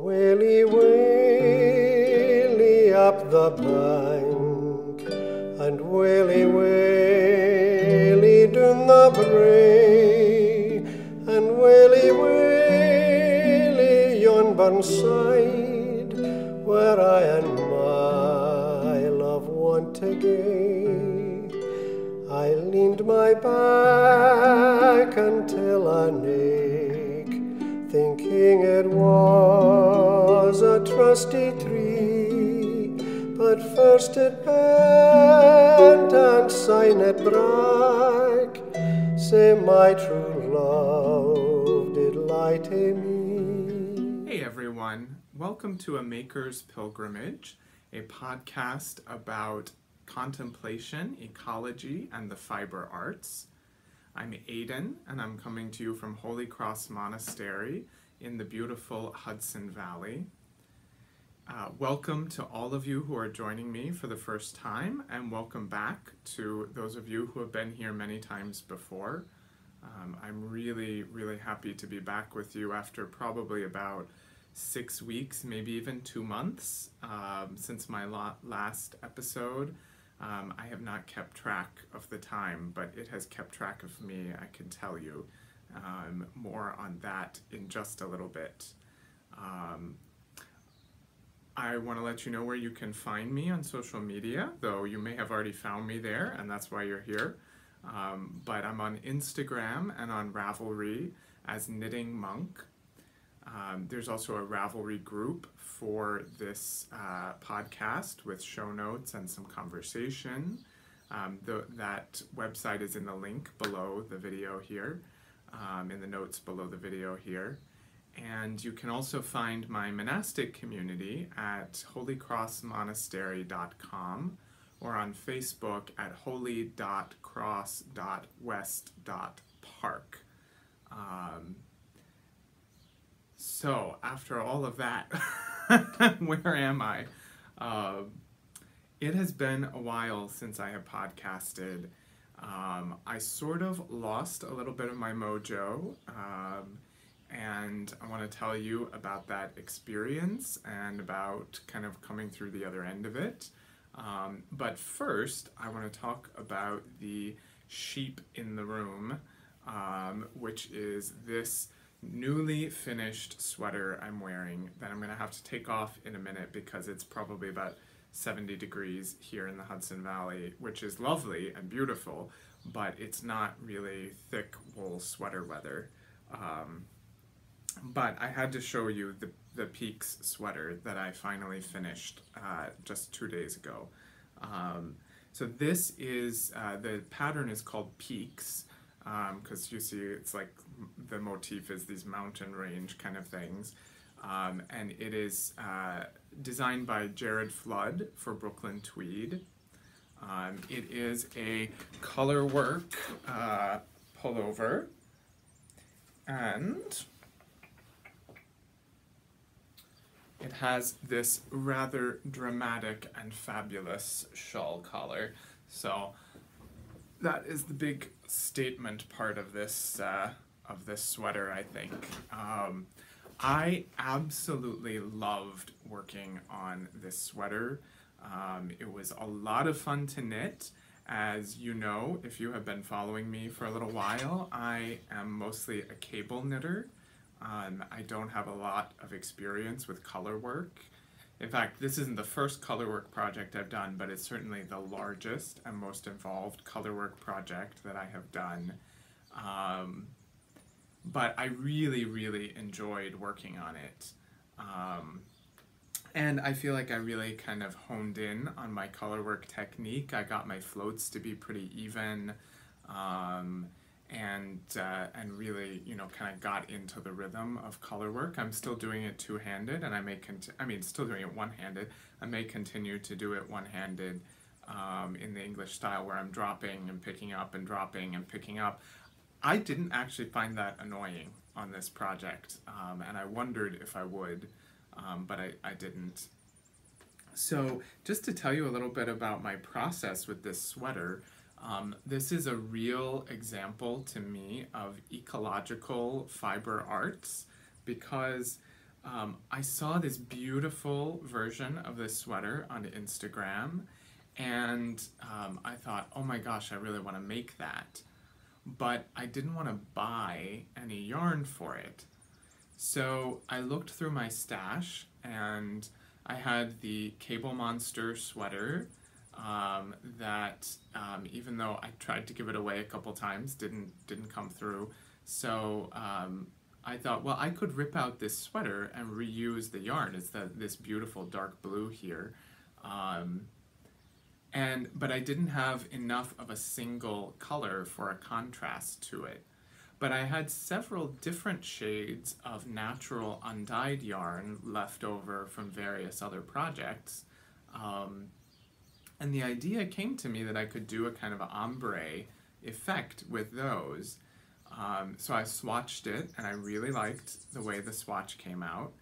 Willy, Willy, up the bank, and Willy, Willy, down the brae, and Willy, Willy, yon burnside, where I and my love want to gae. I leaned my back until an ache, thinking it was a trusty tree, but first it bent and syne it brak, say my true love did lie to me. Hey everyone, welcome to A Maker's Pilgrimage, a podcast about contemplation, ecology, and the fiber arts. I'm Aidan, and I'm coming to you from Holy Cross Monastery in the beautiful Hudson Valley. Welcome to all of you who are joining me for the first time, and welcome back to those of you who have been here many times before. I'm really happy to be back with you after probably about 6 weeks, maybe even 2 months since my last episode. I have not kept track of the time, but it has kept track of me, I can tell you. More on that in just a little bit. I want to let you know where you can find me on social media, though you may have already found me there, and that's why you're here. But I'm on Instagram and on Ravelry as Knitting Monk. There's also a Ravelry group for this podcast with show notes and some conversation. That website is in the link below the video here, in the notes below the video here. And you can also find my monastic community at holycrossmonastery.com or on Facebook at holy.cross.west.park. So, after all of that, where am I? It has been a while since I have podcasted. I sort of lost a little bit of my mojo, and I want to tell you about that experience and about kind of coming through the other end of it. But first, I want to talk about the sheep in the room, which is this newly finished sweater I'm wearing that I'm going to have to take off in a minute because it's probably about 70 degrees here in the Hudson Valley, which is lovely and beautiful, but it's not really thick wool sweater weather. But I had to show you the Peaks sweater that I finally finished just 2 days ago. So this is, the pattern is called Peaks, because you see it's like the motif is these mountain range kind of things. And it is designed by Jared Flood for Brooklyn Tweed. It is a color work pullover, and it has this rather dramatic and fabulous shawl collar. So that is the big statement part of this sweater, I think. I absolutely loved working on this sweater. It was a lot of fun to knit. As you know, if you have been following me for a little while, I am mostly a cable knitter. I don't have a lot of experience with color work. In fact, this isn't the first color work project I've done, but it's certainly the largest and most involved color work project that I have done. But I really enjoyed working on it. And I feel like I really kind of honed in on my color work technique. I got my floats to be pretty even, and really, you know, kind of got into the rhythm of color work. I'm still doing it two-handed, and still doing it one-handed. I may continue to do it one-handed in the English style, where I'm dropping and picking up and dropping and picking up. I didn't actually find that annoying on this project, and I wondered if I would, but I didn't. So just to tell you a little bit about my process with this sweater, this is a real example to me of ecological fiber arts, because I saw this beautiful version of this sweater on Instagram, and I thought, oh my gosh, I really want to make that. But I didn't want to buy any yarn for it. So I looked through my stash, and I had the Cable Monster sweater that even though I tried to give it away a couple times, didn't come through. So I thought, well, I could rip out this sweater and reuse the yarn. It's this beautiful dark blue here. But I didn't have enough of a single color for a contrast to it. But I had several different shades of natural undyed yarn left over from various other projects. And the idea came to me that I could do a kind of an ombre effect with those. So I swatched it, and I really liked the way the swatch came out.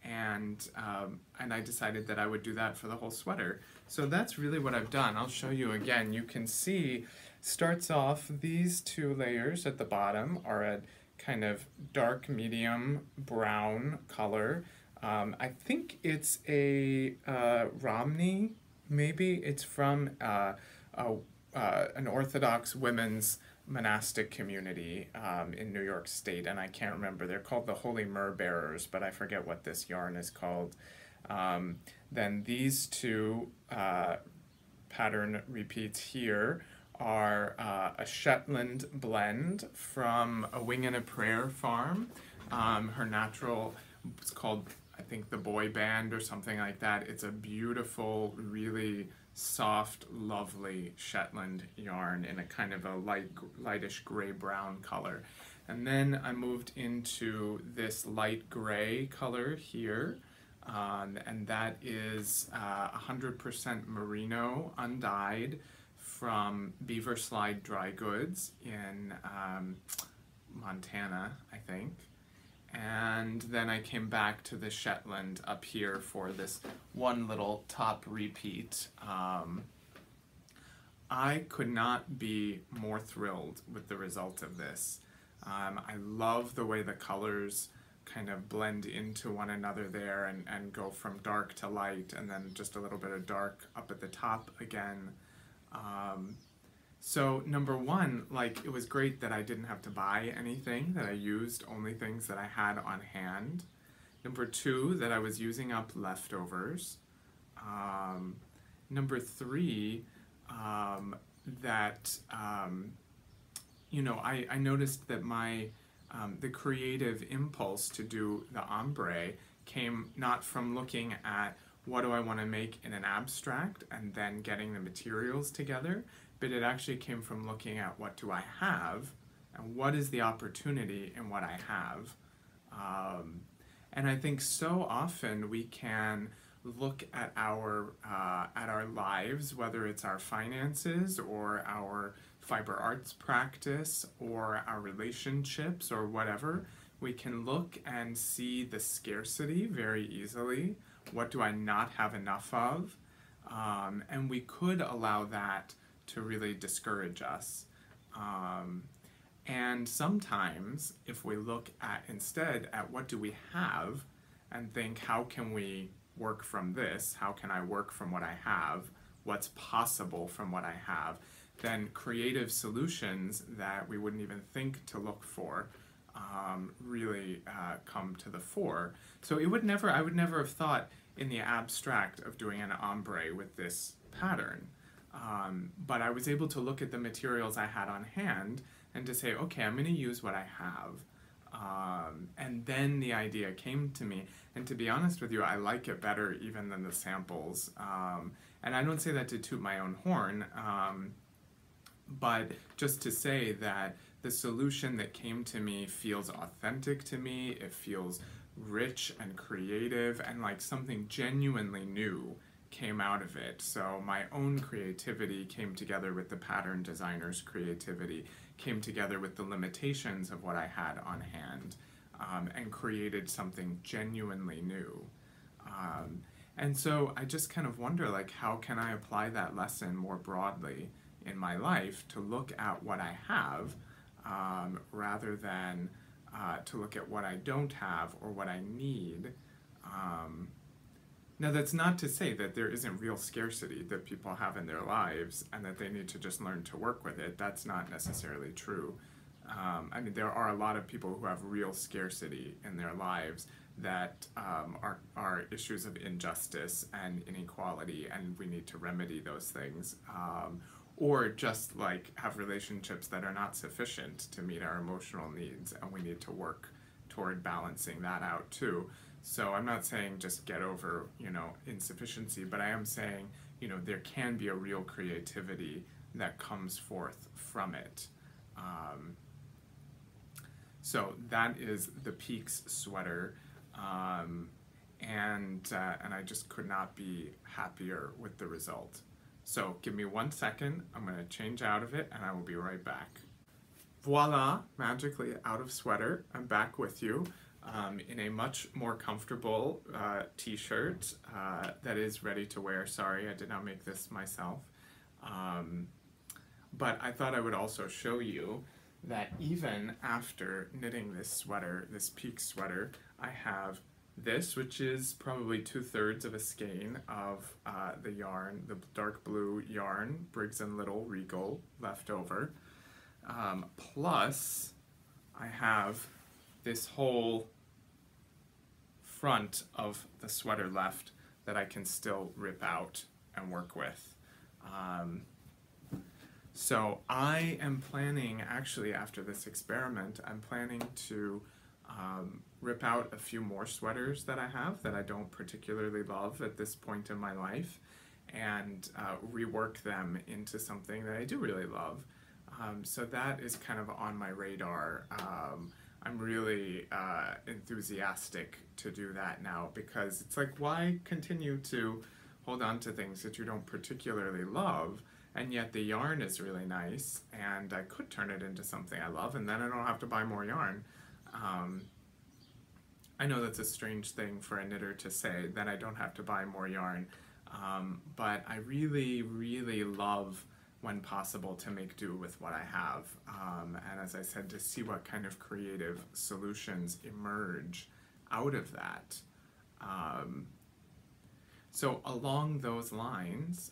And I decided that I would do that for the whole sweater. So that's really what I've done. I'll show you again. You can see, starts off, these two layers at the bottom are a kind of dark medium brown color. I think it's a Romney, maybe. It's from an Orthodox women's monastic community in New York State, and I can't remember. They're called the Holy Myrrh Bearers, but I forget what this yarn is called. Then these two pattern repeats here are a Shetland blend from A Wing and a Prayer farm. Her natural, it's called, I think, the Boy Band or something like that. It's a beautiful, really soft, lovely Shetland yarn in a kind of a lightish gray-brown color. And then I moved into this light gray color here, and that is 100% merino undyed from Beaver Slide Dry Goods in Montana, I think. And then I came back to the Shetland up here for this one little top repeat. I could not be more thrilled with the result of this. I love the way the colors kind of blend into one another there and go from dark to light, and then just a little bit of dark up at the top again. So number one, like, it was great that I didn't have to buy anything, that I used only things that I had on hand. Number two, that I was using up leftovers. Number three, that you know, I noticed that my the creative impulse to do the ombre came not from looking at what do I want to make in an abstract and then getting the materials together, but it actually came from looking at what do I have and what is the opportunity in what I have. And I think so often we can look at our lives, whether it's our finances or our fiber arts practice or our relationships or whatever, we can look and see the scarcity very easily. What do I not have enough of? And we could allow that to really discourage us. And sometimes if we look at instead at what do we have and think, how can we work from this? How can I work from what I have? What's possible from what I have? Then creative solutions that we wouldn't even think to look for really come to the fore. So I would never have thought in the abstract of doing an ombre with this pattern. But I was able to look at the materials I had on hand and to say, okay, I'm going to use what I have. And then the idea came to me. And to be honest with you, I like it better even than the samples. And I don't say that to toot my own horn, but just to say that the solution that came to me feels authentic to me. It feels rich and creative, and like something genuinely new came out of it. So my own creativity came together with the pattern designer's creativity, came together with the limitations of what I had on hand, and created something genuinely new. And so I just kind of wonder, like, how can I apply that lesson more broadly in my life to look at what I have rather than to look at what I don't have or what I need, Now, that's not to say that there isn't real scarcity that people have in their lives and that they need to just learn to work with it. That's not necessarily true. I mean, there are a lot of people who have real scarcity in their lives that are issues of injustice and inequality, and we need to remedy those things. Or just like have relationships that are not sufficient to meet our emotional needs, and we need to work toward balancing that out too. So I'm not saying just get over, insufficiency, but I am saying, there can be a real creativity that comes forth from it. So that is the Peaks sweater, and I just could not be happier with the result. So give me 1 second, I'm going to change out of it, and I will be right back. Voila, magically out of sweater, I'm back with you. In a much more comfortable t-shirt that is ready to wear. Sorry, I did not make this myself. But I thought I would also show you that even after knitting this sweater, this Peak sweater, I have this, which is probably 2/3 of a skein of the yarn, the dark blue yarn, Briggs & Little Regal, left over. Plus, I have this whole front of the sweater left that I can still rip out and work with. So I am planning, actually after this experiment, I'm planning to rip out a few more sweaters that I have that I don't particularly love at this point in my life, and rework them into something that I do really love. So that is kind of on my radar. I'm really enthusiastic to do that now, because it's like, why continue to hold on to things that you don't particularly love, and yet the yarn is really nice, and I could turn it into something I love, and then I don't have to buy more yarn. I know that's a strange thing for a knitter to say, that I don't have to buy more yarn, but I really, really love, when possible, to make do with what I have, and as I said, to see what kind of creative solutions emerge out of that. So along those lines,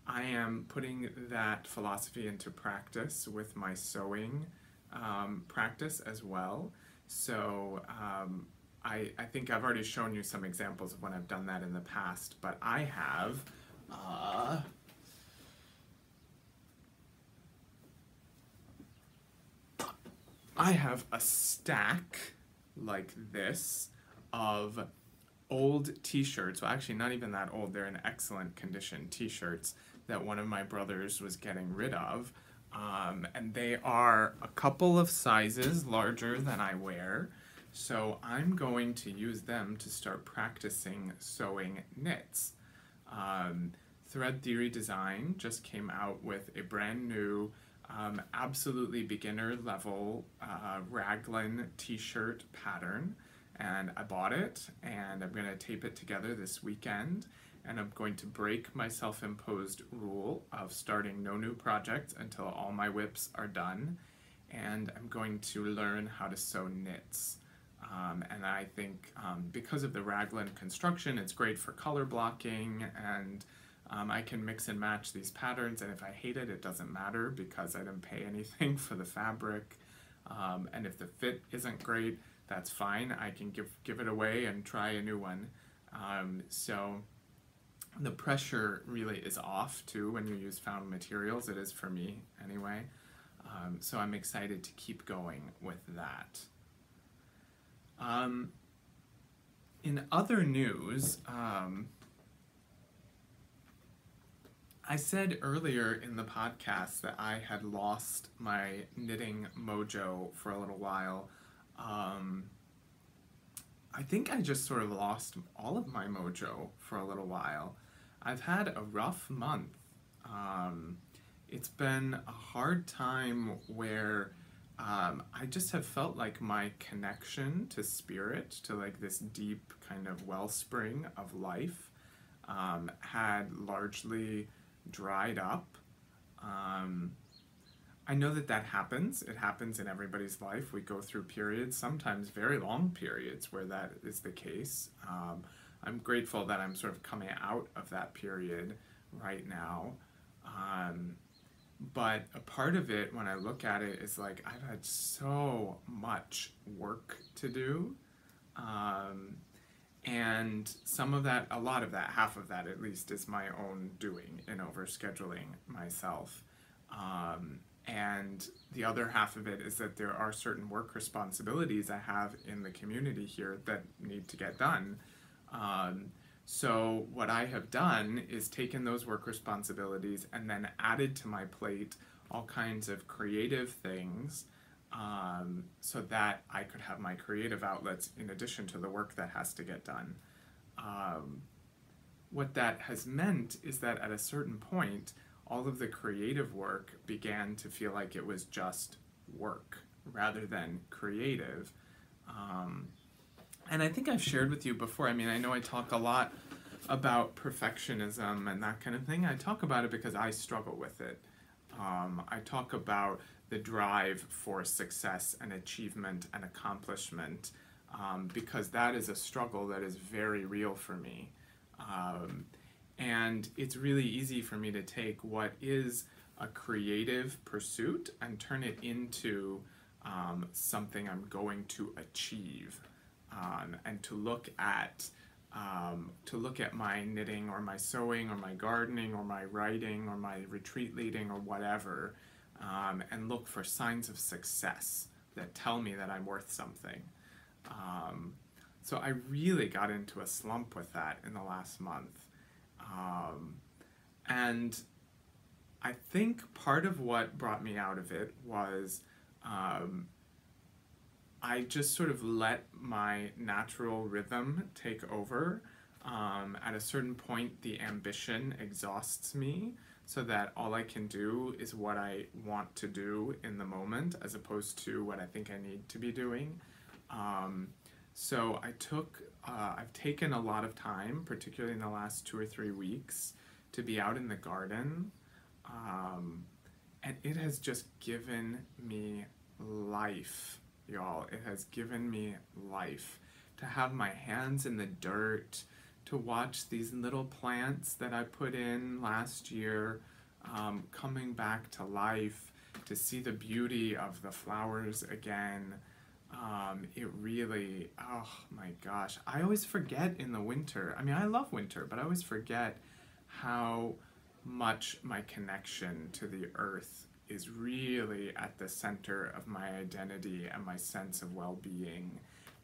I am putting that philosophy into practice with my sewing practice as well. So I think I've already shown you some examples of when I've done that in the past, but I have a stack like this of old t-shirts, well actually not even that old, they're in excellent condition t-shirts that one of my brothers was getting rid of, and they are a couple of sizes larger than I wear, so I'm going to use them to start practicing sewing knits. Thread Theory Design just came out with a brand new absolutely beginner level raglan t-shirt pattern, and I bought it, and I'm going to tape it together this weekend, and I'm going to break my self-imposed rule of starting no new projects until all my whips are done, and I'm going to learn how to sew knits. And I think because of the raglan construction, it's great for color blocking, and I can mix and match these patterns, and if I hate it, it doesn't matter because I didn't pay anything for the fabric. And if the fit isn't great, that's fine. I can give it away and try a new one. So the pressure really is off too when you use found materials. It is for me anyway. So I'm excited to keep going with that. In other news, I said earlier in the podcast that I had lost my knitting mojo for a little while. I think I just sort of lost all of my mojo for a little while. I've had a rough month. It's been a hard time where I just have felt like my connection to spirit, to like this deep kind of wellspring of life, had largely dried up. I know that happens. It happens in everybody's life. We go through periods, sometimes very long periods, where that is the case. I'm grateful that I'm sort of coming out of that period right now. But a part of it, when I look at it, is like I've had so much work to do. And some of that, a lot of that, half of that at least, is my own doing in overscheduling myself. And the other half of it is that there are certain work responsibilities I have in the community here that need to get done. So what I have done is taken those work responsibilities and then added to my plate all kinds of creative things, so that I could have my creative outlets in addition to the work that has to get done. What that has meant is that at a certain point, all of the creative work began to feel like it was just work rather than creative. And I think I've shared with you before, I mean, I know I talk a lot about perfectionism and that kind of thing. I talk about it because I struggle with it. I talk about the drive for success and achievement and accomplishment, because that is a struggle that is very real for me. And it's really easy for me to take what is a creative pursuit and turn it into something I'm going to achieve, and to look at my knitting or my sewing or my gardening or my writing or my retreat leading or whatever, and look for signs of success that tell me that I'm worth something. So I really got into a slump with that in the last month. And I think part of what brought me out of it was I just sort of let my natural rhythm take over. At a certain point, the ambition exhausts me, so that all I can do is what I want to do in the moment, as opposed to what I think I need to be doing. So I've taken a lot of time, particularly in the last 2 or 3 weeks, to be out in the garden. And it has just given me life, y'all. It has given me life. To have my hands in the dirt, to watch these little plants that I put in last year coming back to life, to see the beauty of the flowers again. It really, oh my gosh, I always forget in the winter. I mean, I love winter, but I always forget how much my connection to the earth is really at the center of my identity and my sense of well-being.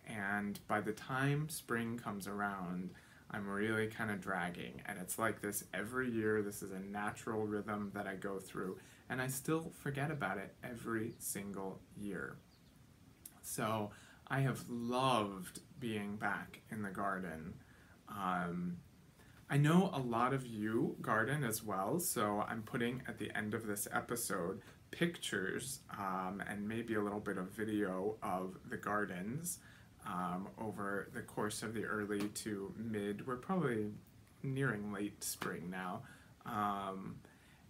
And by the time spring comes around, I'm really kind of dragging. And it's like this every year. This is a natural rhythm that I go through. And I still forget about it every single year. So I have loved being back in the garden. I know a lot of you garden as well, so I'm putting at the end of this episode pictures and maybe a little bit of video of the gardens over the course of the early to mid. We're probably nearing late spring now.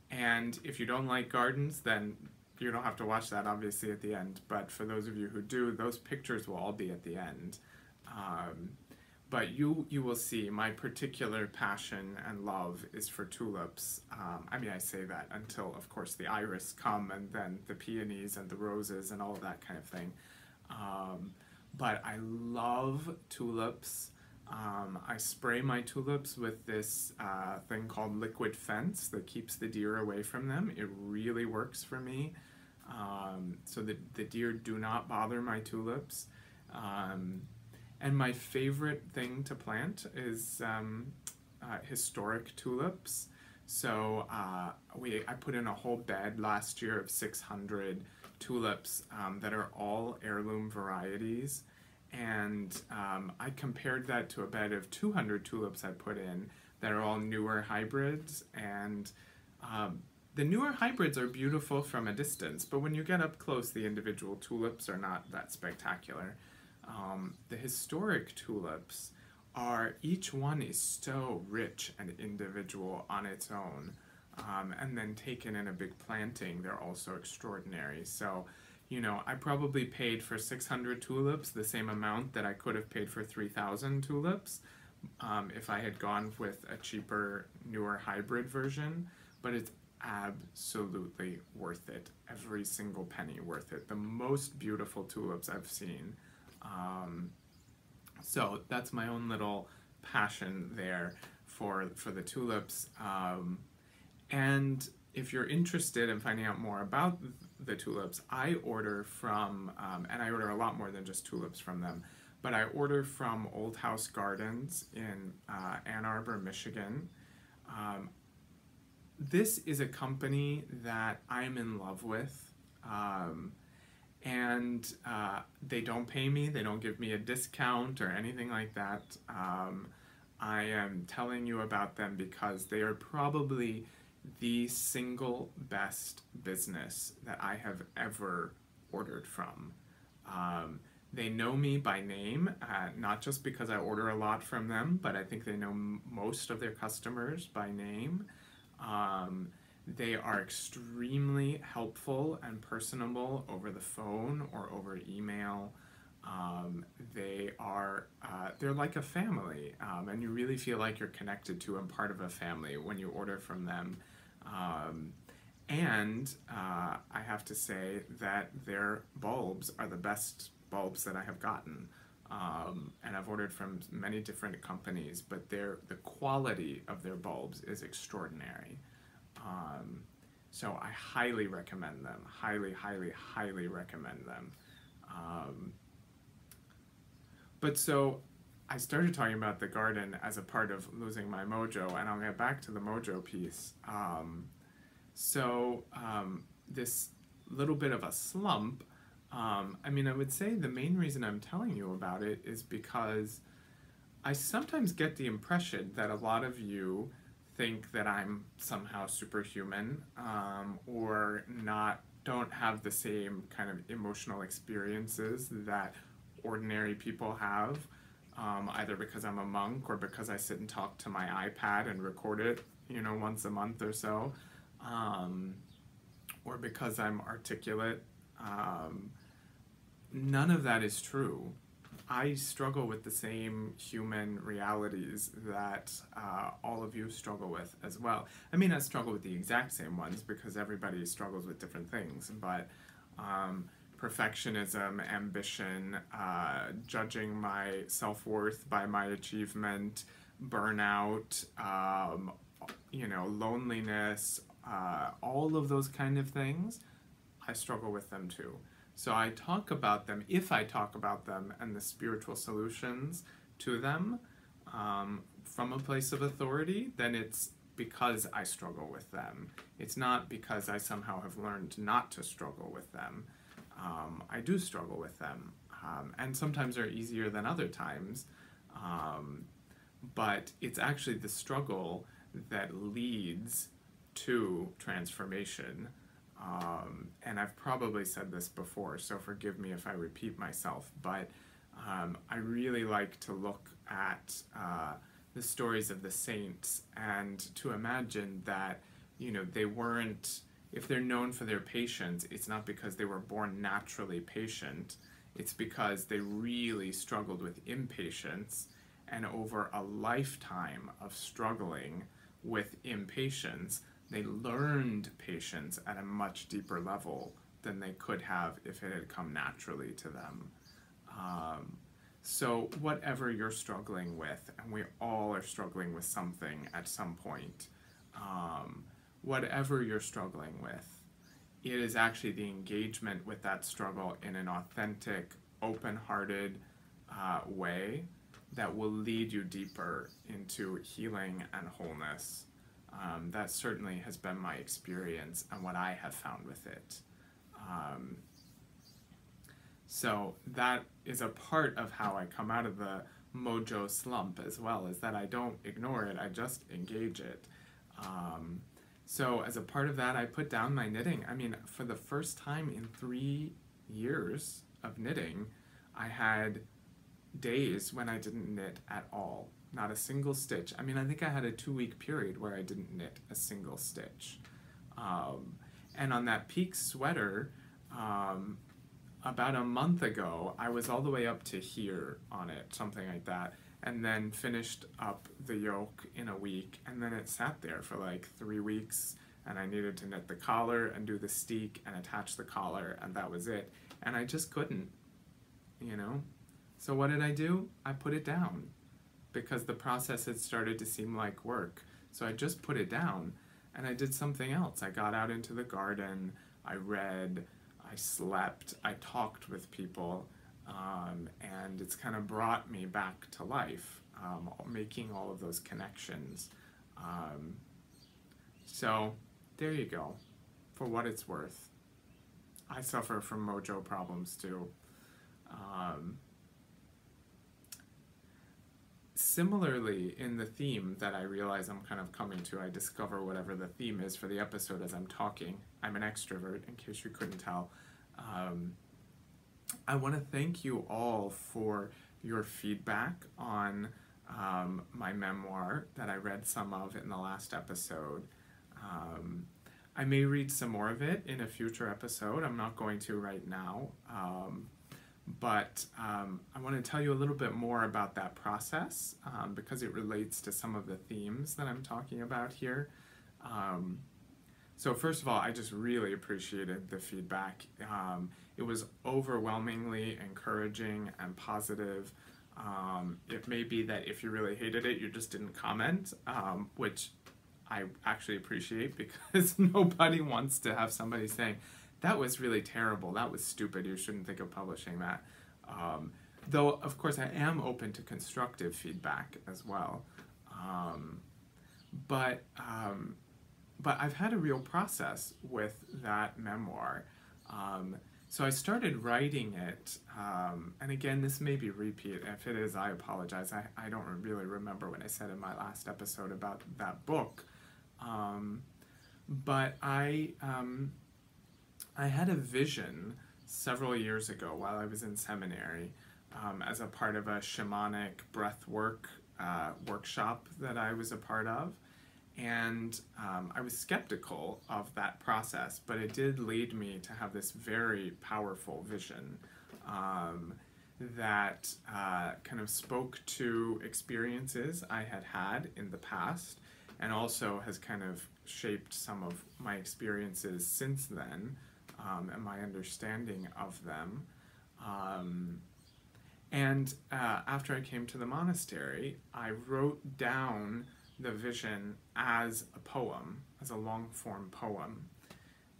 And if you don't like gardens, then you don't have to watch that obviously at the end, but for those of you who do, those pictures will all be at the end. But you will see my particular passion and love is for tulips. I mean, I say that until, of course, the iris come, and then the peonies and the roses and all of that kind of thing. But I love tulips. I spray my tulips with this thing called liquid fence that keeps the deer away from them. It really works for me. So that the deer do not bother my tulips. And my favorite thing to plant is historic tulips. So I put in a whole bed last year of 600 tulips that are all heirloom varieties. And I compared that to a bed of 200 tulips I put in that are all newer hybrids. And the newer hybrids are beautiful from a distance, but when you get up close, the individual tulips are not that spectacular. The historic tulips each one is so rich and individual on its own. And then taken in a big planting, they're also extraordinary. So, you know, I probably paid for 600 tulips the same amount that I could have paid for 3,000 tulips, if I had gone with a cheaper, newer hybrid version, but it's absolutely worth it. Every single penny worth it. The most beautiful tulips I've seen. So that's my own little passion there for the tulips. And if you're interested in finding out more about the tulips, I order from, and I order a lot more than just tulips from them, but I order from Old House Gardens in Ann Arbor, Michigan. This is a company that I'm in love with, and they don't pay me, they don't give me a discount or anything like that. I am telling you about them because they are probably the single best business that I have ever ordered from. They know me by name, not just because I order a lot from them, but I think they know most of their customers by name. They are extremely helpful and personable over the phone or over email. They're like a family, and you really feel like you're connected to and part of a family when you order from them. And I have to say that their bulbs are the best bulbs that I have gotten. And I've ordered from many different companies, but the quality of their bulbs is extraordinary. So I highly recommend them. Highly, highly, highly recommend them. But so I started talking about the garden as a part of losing my mojo, and I'll get back to the mojo piece. This little bit of a slump, I mean, I would say the main reason I'm telling you about it is because I sometimes get the impression that a lot of you think that I'm somehow superhuman, or don't have the same kind of emotional experiences that ordinary people have, either because I'm a monk or because I sit and talk to my iPad and record it, once a month or so, or because I'm articulate. None of that is true. I struggle with the same human realities that all of you struggle with as well. I mean, I struggle with the exact same ones because everybody struggles with different things, but perfectionism, ambition, judging my self-worth by my achievement, burnout, loneliness, all of those kind of things, I struggle with them too. So I talk about them, if I talk about them and the spiritual solutions to them from a place of authority, then it's because I struggle with them. It's not because I somehow have learned not to struggle with them. I do struggle with them, and sometimes they're easier than other times, but it's actually the struggle that leads to transformation. And I've probably said this before, so forgive me if I repeat myself, but I really like to look at the stories of the saints and to imagine that, they weren't, if they're known for their patience, it's not because they were born naturally patient, it's because they really struggled with impatience, and over a lifetime of struggling with impatience, they learned patience at a much deeper level than they could have if it had come naturally to them. So whatever you're struggling with, and we all are struggling with something at some point, whatever you're struggling with, it is actually the engagement with that struggle in an authentic, open-hearted way that will lead you deeper into healing and wholeness. That certainly has been my experience and what I have found with it. So that is a part of how I come out of the mojo slump as well, is that I don't ignore it, I just engage it. So as a part of that, I put down my knitting. I mean, for the first time in 3 years of knitting, I had days when I didn't knit at all. Not a single stitch. I mean, I think I had a 2-week period where I didn't knit a single stitch. And on that peak sweater, about a month ago, I was all the way up to here on it, something like that. and then finished up the yoke in a week, and then it sat there for like 3 weeks, and I needed to knit the collar and do the steek and attach the collar, and that was it. And I just couldn't, you know? So what did I do? I put it down because the process had started to seem like work. So I just put it down and I did something else. I got out into the garden, I read, I slept, I talked with people, and it's kind of brought me back to life, making all of those connections. So there you go, for what it's worth. I suffer from mojo problems too. Similarly, in the theme that I realize I'm kind of coming to, I discover whatever the theme is for the episode as I'm talking. I'm an extrovert, in case you couldn't tell. I want to thank you all for your feedback on my memoir that I read some of in the last episode. I may read some more of it in a future episode. I'm not going to right now. But I want to tell you a little bit more about that process because it relates to some of the themes that I'm talking about here. So first of all, I just really appreciated the feedback. It was overwhelmingly encouraging and positive. It may be that if you really hated it, you just didn't comment, which I actually appreciate because nobody wants to have somebody saying, that was really terrible, that was stupid, you shouldn't think of publishing that. Though, of course, I am open to constructive feedback as well. But I've had a real process with that memoir. So I started writing it, and again, this may be repeat. If it is, I apologize. I don't really remember what I said in my last episode about that book. But I had a vision several years ago while I was in seminary as a part of a shamanic breath work workshop that I was a part of. And I was skeptical of that process, but it did lead me to have this very powerful vision that kind of spoke to experiences I had had in the past, and also has kind of shaped some of my experiences since then and my understanding of them. And after I came to the monastery, I wrote down the vision as a poem, as a long-form poem.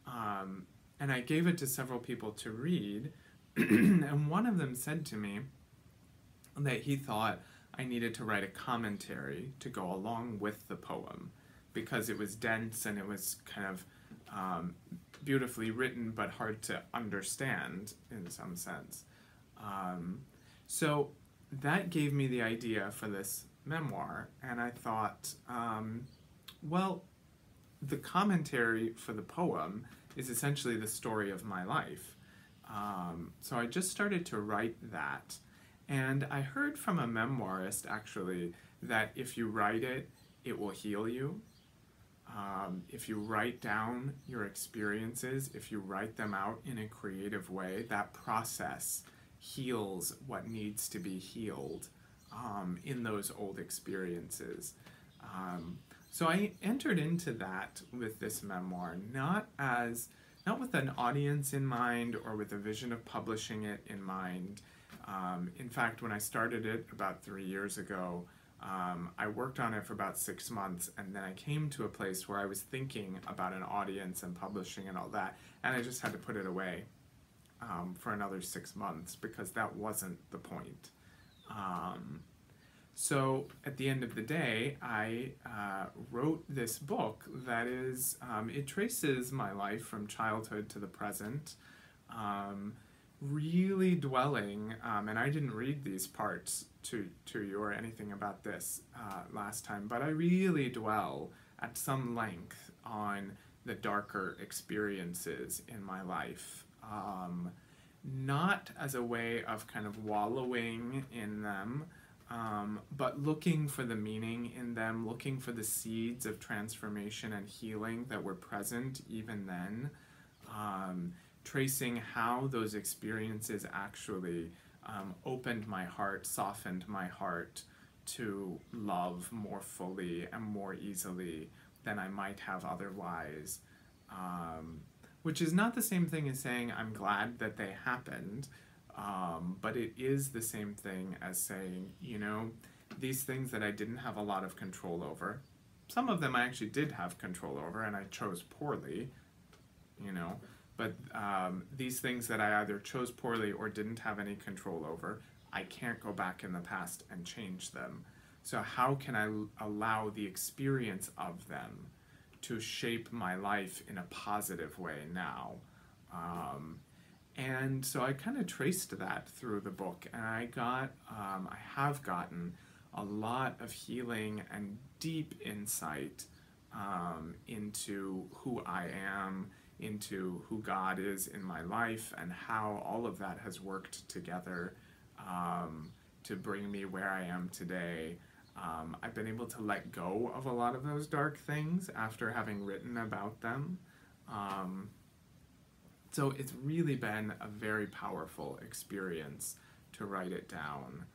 And I gave it to several people to read, and one of them said to me that he thought I needed to write a commentary to go along with the poem, because it was dense and it was kind of beautifully written but hard to understand in some sense. So that gave me the idea for this memoir, and I thought, well, the commentary for the poem is essentially the story of my life. So I just started to write that, and I heard from a memoirist actually that if you write it, it will heal you. If you write down your experiences, if you write them out in a creative way, that process heals what needs to be healed in those old experiences. So I entered into that with this memoir, not with an audience in mind or with a vision of publishing it in mind. In fact, when I started it about 3 years ago, I worked on it for about 6 months, and then I came to a place where I was thinking about an audience and publishing and all that, and I just had to put it away for another 6 months because that wasn't the point. So at the end of the day, I wrote this book that is, it traces my life from childhood to the present, really dwelling, and I didn't read these parts to you or anything about this last time, but I really dwell at some length on the darker experiences in my life, not as a way of kind of wallowing in them, but looking for the meaning in them, looking for the seeds of transformation and healing that were present even then, tracing how those experiences actually opened my heart, softened my heart to love more fully and more easily than I might have otherwise. Which is not the same thing as saying I'm glad that they happened, but it is the same thing as saying, you know, these things that I didn't have a lot of control over, some of them I actually did have control over and I chose poorly, you know, but these things that I either chose poorly or didn't have any control over, I can't go back in the past and change them. So how can I allow the experience of them to shape my life in a positive way now? And so I kind of traced that through the book, and I have gotten a lot of healing and deep insight into who I am, into who God is in my life, and how all of that has worked together to bring me where I am today. I've been able to let go of a lot of those dark things after having written about them. So it's really been a very powerful experience to write it down.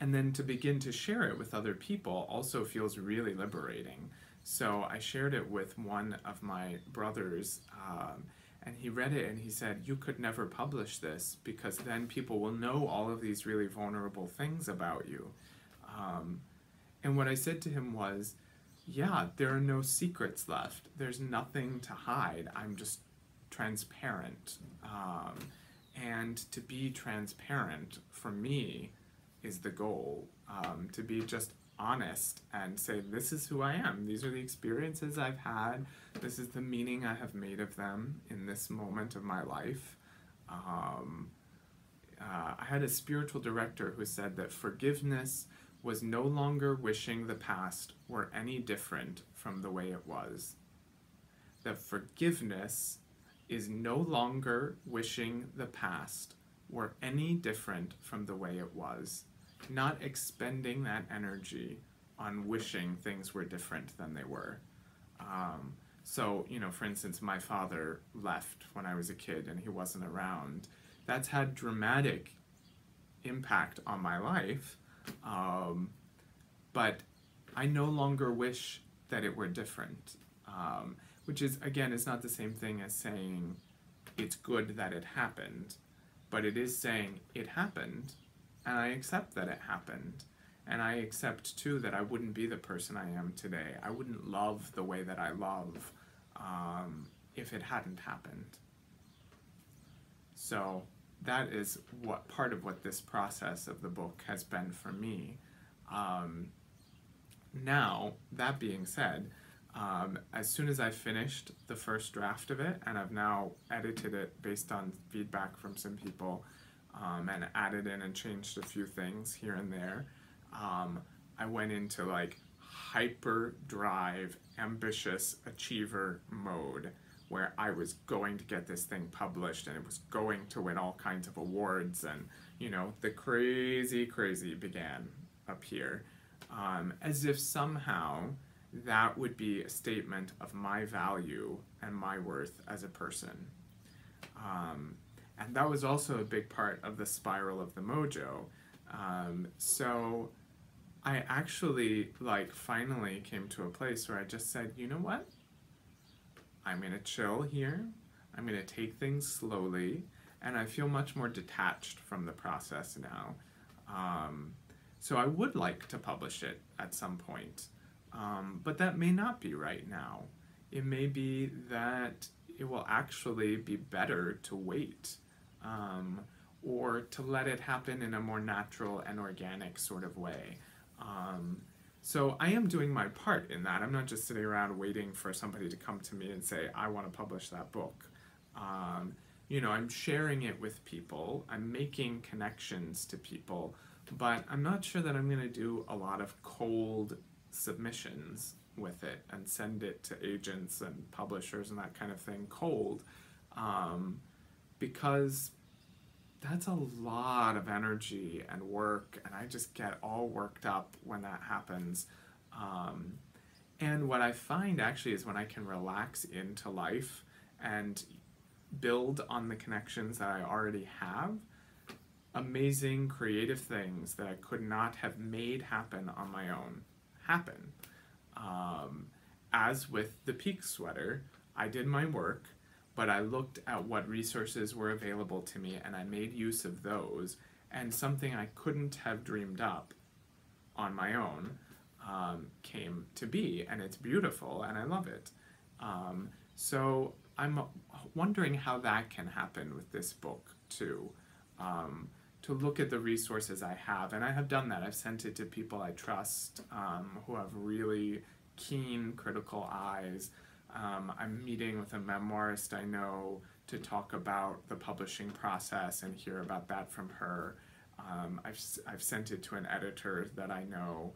And then to begin to share it with other people also feels really liberating. So I shared it with one of my brothers, and he read it and he said, "You could never publish this because then people will know all of these really vulnerable things about you." And what I said to him was, yeah, there are no secrets left. There's nothing to hide. I'm just transparent. And to be transparent, for me, is the goal. To be just honest and say, this is who I am. These are the experiences I've had. This is the meaning I have made of them in this moment of my life. I had a spiritual director who said that forgiveness was no longer wishing the past were any different from the way it was. That forgiveness is no longer wishing the past were any different from the way it was. Not expending that energy on wishing things were different than they were. So, you know, for instance, my father left when I was a kid and he wasn't around. That's had dramatic impact on my life, but I no longer wish that it were different, which is, again, is not the same thing as saying it's good that it happened, but it is saying it happened, and I accept that it happened, and I accept, too, that I wouldn't be the person I am today. I wouldn't love the way that I love if it hadn't happened. So that is what part of what this process of the book has been for me. Now, that being said, as soon as I finished the first draft of it, and I've now edited it based on feedback from some people, and added in and changed a few things here and there, I went into like hyperdrive, ambitious achiever mode, where I was going to get this thing published and it was going to win all kinds of awards, and, you know, the crazy began up here, as if somehow that would be a statement of my value and my worth as a person. And that was also a big part of the spiral of the mojo. So I actually, like, finally came to a place where I just said, you know what? I'm going to chill here. I'm going to take things slowly. And I feel much more detached from the process now. So I would like to publish it at some point. But that may not be right now. It may be that it will actually be better to wait, or to let it happen in a more natural and organic sort of way. So I am doing my part in that. I'm not just sitting around waiting for somebody to come to me and say, I want to publish that book. You know, I'm sharing it with people. I'm making connections to people, but I'm not sure that I'm going to do a lot of cold submissions with it and send it to agents and publishers and that kind of thing cold, because that's a lot of energy and work, and I just get all worked up when that happens. And what I find actually is when I can relax into life and build on the connections that I already have, amazing creative things that I could not have made happen on my own happen. As with the Peak sweater, I did my work, but I looked at what resources were available to me and I made use of those, and something I couldn't have dreamed up on my own came to be, and it's beautiful and I love it. So I'm wondering how that can happen with this book too. To look at the resources I have, and I have done that. I've sent it to people I trust, who have really keen critical eyes. I'm meeting with a memoirist I know to talk about the publishing process and hear about that from her. I've sent it to an editor that I know.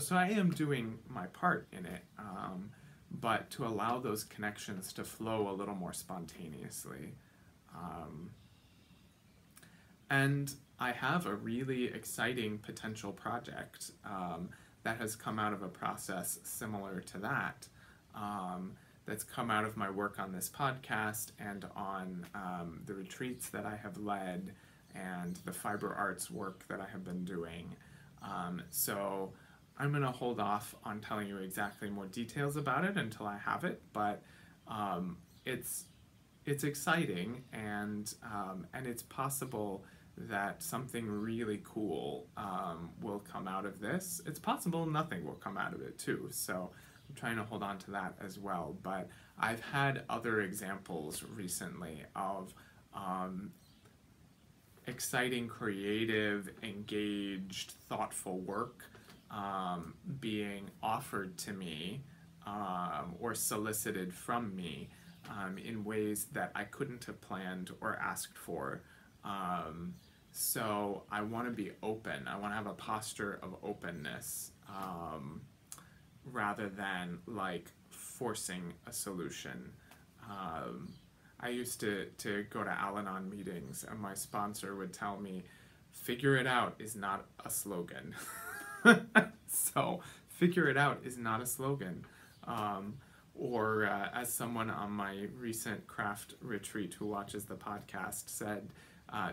So I am doing my part in it, but to allow those connections to flow a little more spontaneously. And I have a really exciting potential project that has come out of a process similar to that, that's come out of my work on this podcast and on the retreats that I have led and the fiber arts work that I have been doing. So I'm going to hold off on telling you exactly more details about it until I have it, but it's exciting, and it's possible that something really cool will come out of this. It's possible nothing will come out of it too, so I'm trying to hold on to that as well. But I've had other examples recently of exciting, creative, engaged, thoughtful work being offered to me or solicited from me in ways that I couldn't have planned or asked for. So I want to be open. I want to have a posture of openness rather than like forcing a solution. I used to go to Al-Anon meetings, and my sponsor would tell me, figure it out is not a slogan. So figure it out is not a slogan. Or as someone on my recent craft retreat who watches the podcast said,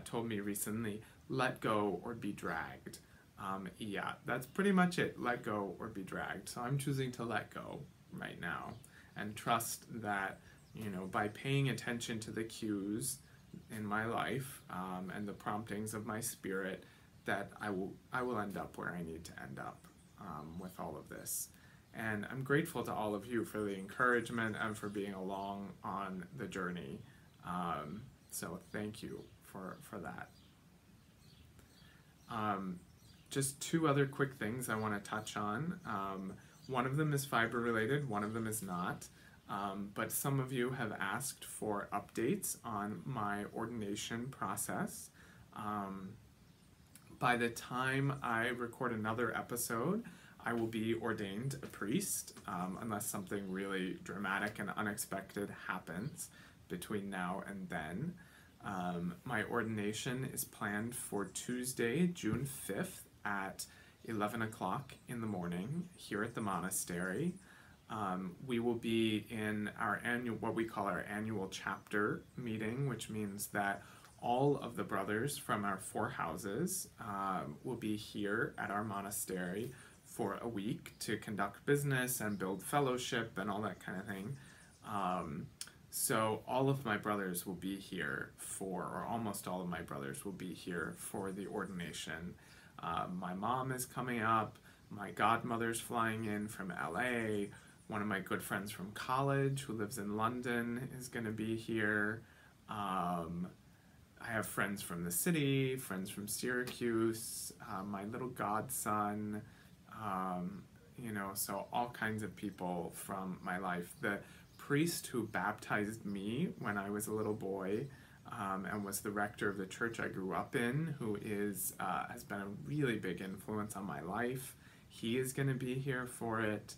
told me recently, let go or be dragged. Yeah, that's pretty much it. Let go or be dragged. So I'm choosing to let go right now and trust that, by paying attention to the cues in my life and the promptings of my spirit, that I will end up where I need to end up with all of this. And I'm grateful to all of you for the encouragement and for being along on the journey. So thank you for that. Just two other quick things I want to touch on. One of them is fiber related, one of them is not. But some of you have asked for updates on my ordination process. By the time I record another episode, I will be ordained a priest, unless something really dramatic and unexpected happens between now and then. My ordination is planned for Tuesday, June 5th at 11 o'clock in the morning here at the monastery. We will be in our what we call our annual chapter meeting, which means that all of the brothers from our 4 houses will be here at our monastery for a week to conduct business and build fellowship and all that kind of thing. So all of my brothers will be here or almost all of my brothers will be here for the ordination. My mom is coming up, my godmother's flying in from LA, one of my good friends from college who lives in London is going to be here. I have friends from the city, friends from Syracuse, my little godson, so all kinds of people from my life. The priest who baptized me when I was a little boy and was the rector of the church I grew up in, who has been a really big influence on my life, he is going to be here for it.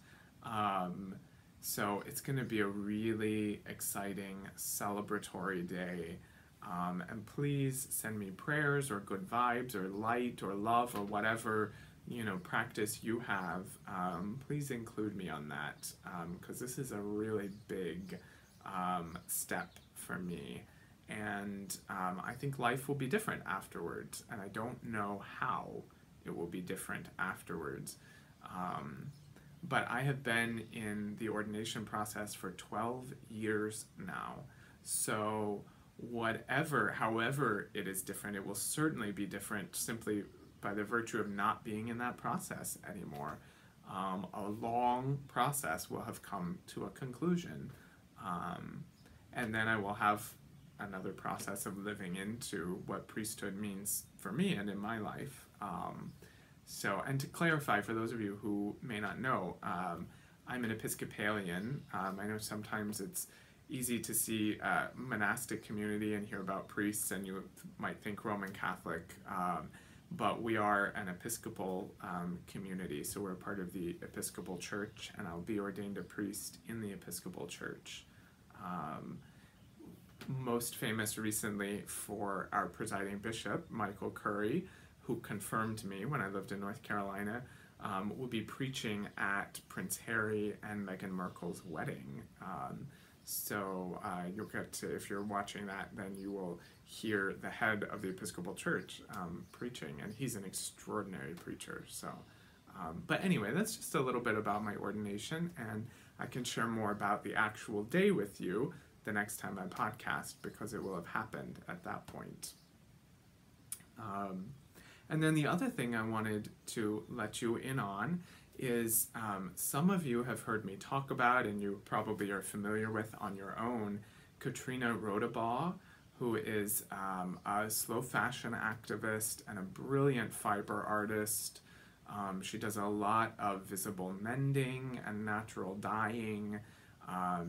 So it's going to be a really exciting celebratory day. And please send me prayers or good vibes or light or love or whatever practice you have. Please include me on that, because this is a really big step for me, And I think life will be different afterwards, and I don't know how it will be different afterwards. But I have been in the ordination process for 12 years now. So however it is different, it will certainly be different simply by the virtue of not being in that process anymore. A long process will have come to a conclusion. And then I will have another process of living into what priesthood means for me and in my life. And to clarify, for those of you who may not know, I'm an Episcopalian. I know sometimes it's easy to see a monastic community and hear about priests, and you might think Roman Catholic, but we are an Episcopal community, so we're part of the Episcopal Church, and I'll be ordained a priest in the Episcopal Church. Most famous recently for our presiding bishop, Michael Curry, who confirmed me when I lived in North Carolina, will be preaching at Prince Harry and Meghan Markle's wedding. So you'll get to, if you're watching that, then you will hear the head of the Episcopal Church preaching, and he's an extraordinary preacher. So, but anyway, that's just a little bit about my ordination, and I can share more about the actual day with you the next time I podcast, because it will have happened at that point. And then the other thing I wanted to let you in on is some of you have heard me talk about, and you probably are familiar with on your own, Katrina Rodabaugh, who is a slow fashion activist and a brilliant fiber artist. She does a lot of visible mending and natural dyeing.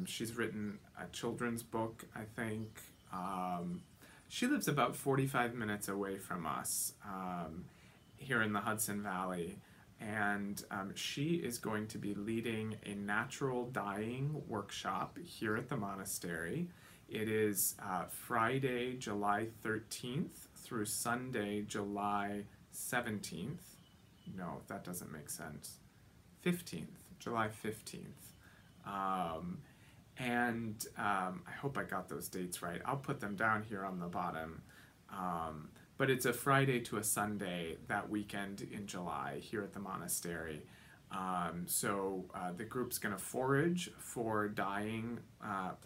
She's written a children's book, I think. She lives about 45 minutes away from us here in the Hudson Valley, and she is going to be leading a natural dyeing workshop here at the monastery. It is Friday, July 13th through Sunday, July 17th. No, that doesn't make sense. 15th, July 15th. I hope I got those dates right. I'll put them down here on the bottom. But it's a Friday to a Sunday that weekend in July here at the monastery. The group's going to forage for dyeing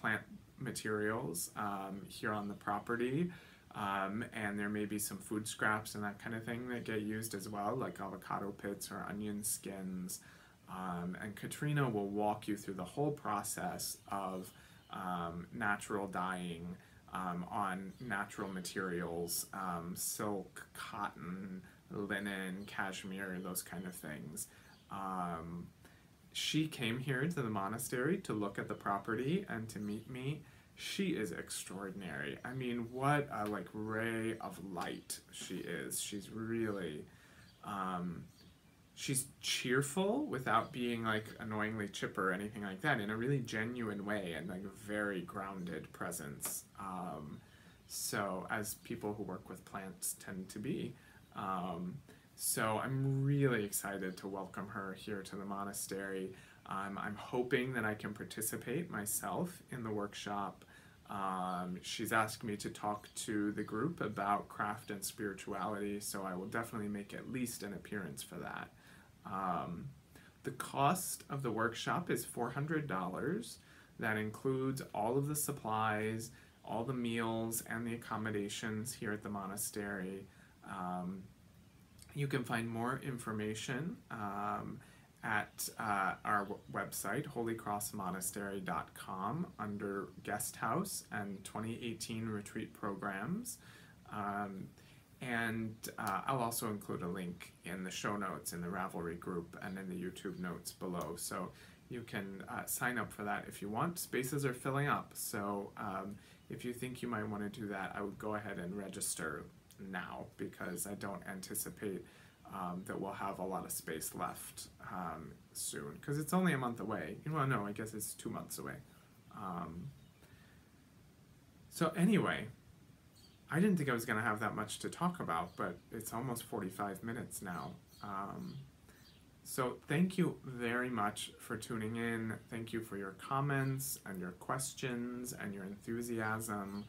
plant materials here on the property. And there may be some food scraps and that kind of thing that get used as well, like avocado pits or onion skins. And Katrina will walk you through the whole process of natural dyeing on natural materials, silk, cotton, linen, cashmere, those kind of things. She came here to the monastery to look at the property and to meet me. She is extraordinary. I mean, what a ray of light she is. She's really... she's cheerful without being annoyingly chipper or anything like that, in a really genuine way, and a very grounded presence. So as people who work with plants tend to be. So I'm really excited to welcome her here to the monastery. I'm hoping that I can participate myself in the workshop. She's asked me to talk to the group about craft and spirituality, so I will definitely make at least an appearance for that. The cost of the workshop is $400. That includes all of the supplies, all the meals, and the accommodations here at the monastery. You can find more information at our website, holycrossmonastery.com, under Guest House and 2018 Retreat Programs. I'll also include a link in the show notes in the Ravelry group and in the YouTube notes below, so you can sign up for that if you want. Spaces are filling up, so if you think you might want to do that, I would go ahead and register now, because I don't anticipate that we'll have a lot of space left soon, because it's only a month away. Well, no, I guess it's 2 months away. So anyway, I didn't think I was going to have that much to talk about, but it's almost 45 minutes now. So thank you very much for tuning in. Thank you for your comments and your questions and your enthusiasm.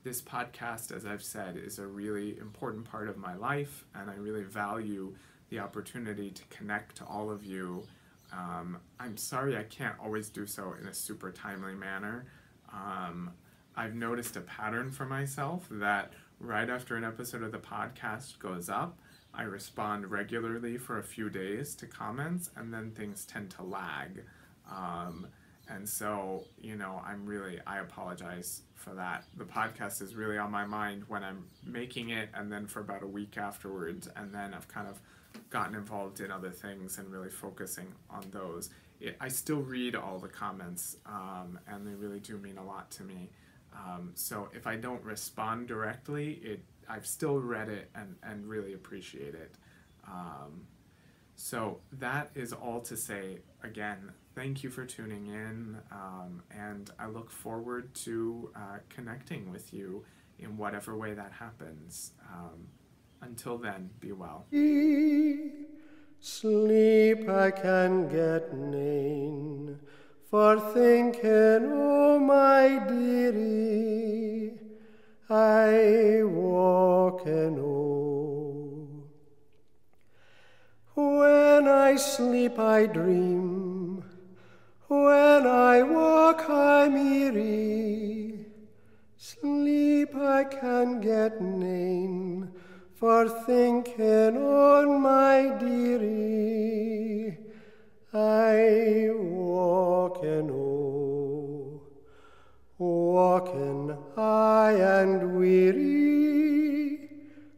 This podcast, as I've said, is a really important part of my life, and I really value the opportunity to connect to all of you. I'm sorry I can't always do so in a super timely manner. I've noticed a pattern for myself that right after an episode of the podcast goes up, I respond regularly for a few days to comments, and then things tend to lag. And so, I apologize for that. The podcast is really on my mind when I'm making it, and then for about a week afterwards, and then I've kind of gotten involved in other things and really focusing on those. I still read all the comments, and they really do mean a lot to me. So if I don't respond directly, I've still read it and really appreciate it. So that is all to say, again, thank you for tuning in, and I look forward to connecting with you in whatever way that happens. Until then, be well. Sleep I can get nane, for thinking, oh my dearie, I walking oh. When I sleep I dream, when I walk I'm eerie. Sleep I can get nane, for thinking on my dearie, I walking oh, walking I and weary.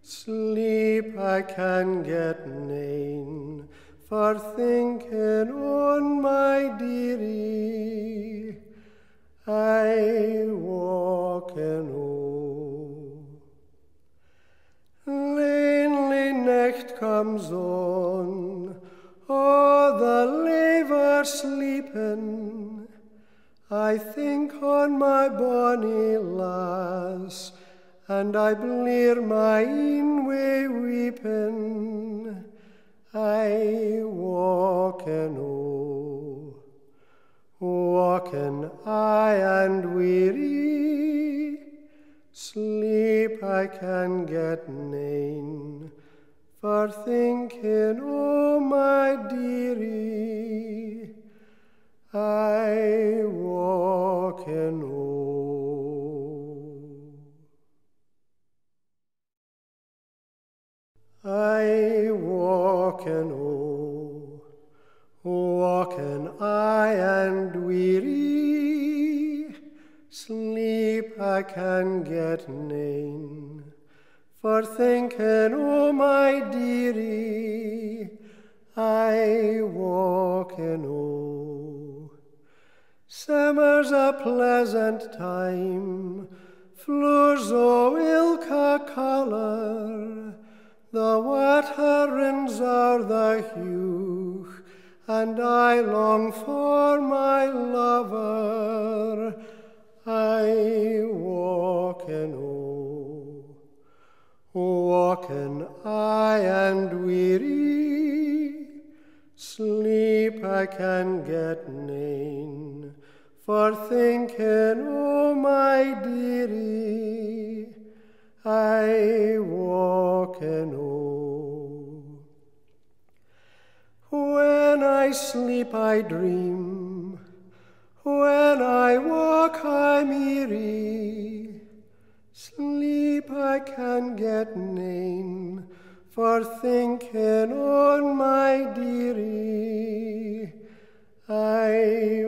Sleep I can get nane, for thinking on my dearie, I walking oh. Lonely night comes on, oh, the laver sleeping. I think on my bonny lass, and I blear my een way weeping. I walking oh, walking I and weary. Sleep I can get nane, for thinking, oh my dearie, I walking oh. I walking oh, walking I and weary. Sleep I can get nane, for thinking, oh my dearie, I walking oh. Summer's a pleasant time, flowers o' ilka colour, the waterins are the hue, and I long for my lover. I walking oh, walking I and weary. Sleep I can get nane, for thinking, oh my dearie, I walking oh. When I sleep I dream, when I walk I'm eerie. Sleep I can get nane, for thinking on my dearie, I